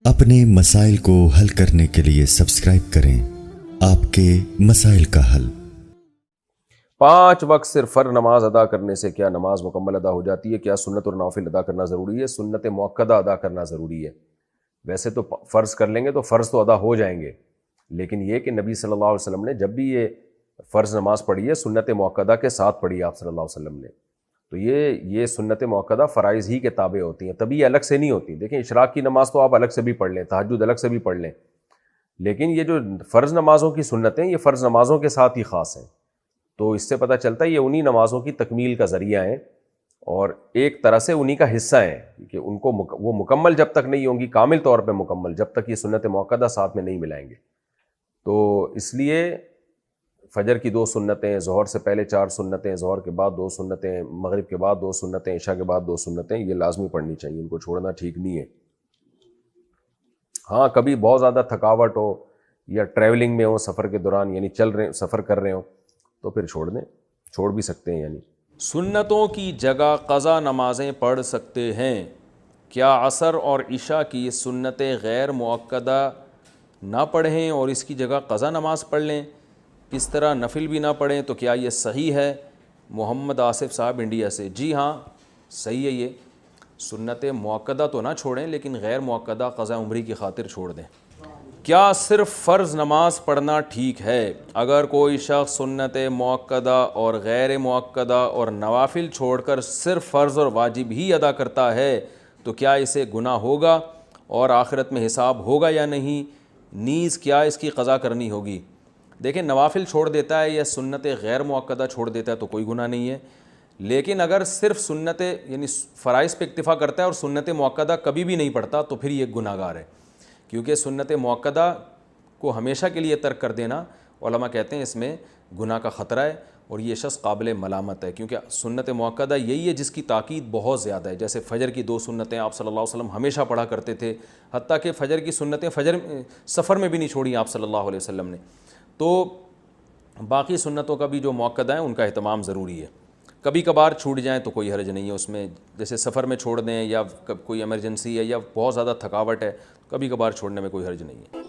अपने मसाइल को हल करने के लिए सब्सक्राइब करें आपके मसाइल का हल। 5 वक्त सिर्फ फ़र्ज़ नमाज अदा करने से क्या नमाज मुकम्मल अदा हो जाती है? क्या सुन्नत और नवाफिल अदा करना ज़रूरी है? सुन्नत मुअक्कदा अदा करना ज़रूरी है। वैसे तो फ़र्ज़ कर लेंगे तो फ़र्ज़ तो अदा हो जाएंगे, लेकिन ये कि नबी सल्लल्लाहु अलैहि वसल्लम ने जब भी ये फ़र्ज़ नमाज पढ़ी है सुन्नत मुअक्कदा के साथ पढ़ी है आप सल्लल्लाहु अलैहि वसल्लम ने। तो ये सुन्नत मुअक्कदा फ़राइज़ ही के ताबे होती हैं, तभी अलग से नहीं होती। देखें, इशराक की नमाज़ तो आप अलग से भी पढ़ लें, तहज्जुद अलग से भी पढ़ लें, लेकिन ये जो फ़र्ज़ नमाज़ों की सुन्नतें ये फ़र्ज़ नमाज़ों के साथ ही ख़ास हैं। तो इससे पता चलता है ये उन्हीं नमाज़ों की तकमील का ज़रिया है और एक तरह से उन्हीं का हिस्सा है कि उनको वो मुकम्मल जब तक नहीं होंगी, कामिल तौर पे मुकम्मल, जब तक ये सुन्नत मुअक्कदा साथ में नहीं मिलाएंगे। तो इसलिए फ़जर की 2 सुन्नतें, ज़ोहर से पहले 4 सुन्नतें, ज़ोहर के बाद 2 सुन्नतें, मगरिब के बाद 2 सुन्नतें, इशा के बाद 2 सुन्नतें, ये लाजमी पढ़नी चाहिए, इनको छोड़ना ठीक नहीं है। हाँ, कभी बहुत ज़्यादा थकावट हो या ट्रैवलिंग में हो, सफ़र के दौरान यानी सफ़र कर रहे हो, तो फिर छोड़ दें, छोड़ भी सकते हैं। यानी सुन्नतों की जगह क़ज़ा नमाज़ें पढ़ सकते हैं। क्या असर और इशा की सुन्नतें गैर मुअक्कदा ना पढ़ें और इसकी जगह क़ज़ा नमाज़ पढ़ लें? इस तरह नफिल भी ना पढ़ें तो क्या ये सही है? मोहम्मद आसिफ साहब इंडिया से। जी हाँ, सही है। ये सुन्नत मुअक्कदा तो ना छोड़ें, लेकिन गैर मुअक्कदा क़ज़ा उम्री की खातिर छोड़ दें। क्या सिर्फ़ फ़र्ज़ नमाज पढ़ना ठीक है? अगर कोई शख्स सुन्नत मुअक्कदा और गैर मुअक्कदा और नवाफिल छोड़कर सिर्फ़ फ़र्ज़ और वाजिब ही अदा करता है तो क्या इसे गुनाह होगा और आखिरत में हिसाब होगा या नहीं? नीज़ क्या इसकी क़ज़ा करनी होगी? देखें, नवाफिल छोड़ देता है या सुन्नत गैर मुअक्कदा छोड़ देता है तो कोई गुनाह नहीं है, लेकिन अगर सिर्फ सुन्नत यानी फ़राइज़ पे इक्तिफ़ा करता है और सुन्नत मुअक्कदा कभी भी नहीं पढ़ता तो फिर ये गुनाहगार है, क्योंकि सुन्नत मुअक्कदा को हमेशा के लिए तर्क कर देना, उलमा कहते हैं इसमें गुनाह का ख़तरा है और ये शख्स काबिल मलामत है, क्योंकि सुन्नत मुअक्कदा यही है जिसकी ताकीद बहुत ज़्यादा है। जैसे फ़जर की 2 सुन्नतें आप सल्लल्लाहु अलैहि वसल्लम हमेशा पढ़ा करते थे, हत्ता कि फ़जर की सुन्नतें सफ़र में भी नहीं छोड़ी आप सल्लल्लाहु अलैहि वसल्लम ने। तो बाकी सुन्नतों का भी जो मुअक्कदा है उनका एहतमाम ज़रूरी है। कभी कभार छूट जाएँ तो कोई हर्ज नहीं है उसमें, जैसे सफ़र में छोड़ दें या कोई एमरजेंसी है या बहुत ज़्यादा थकावट है, कभी कभार छोड़ने में कोई हर्ज नहीं है।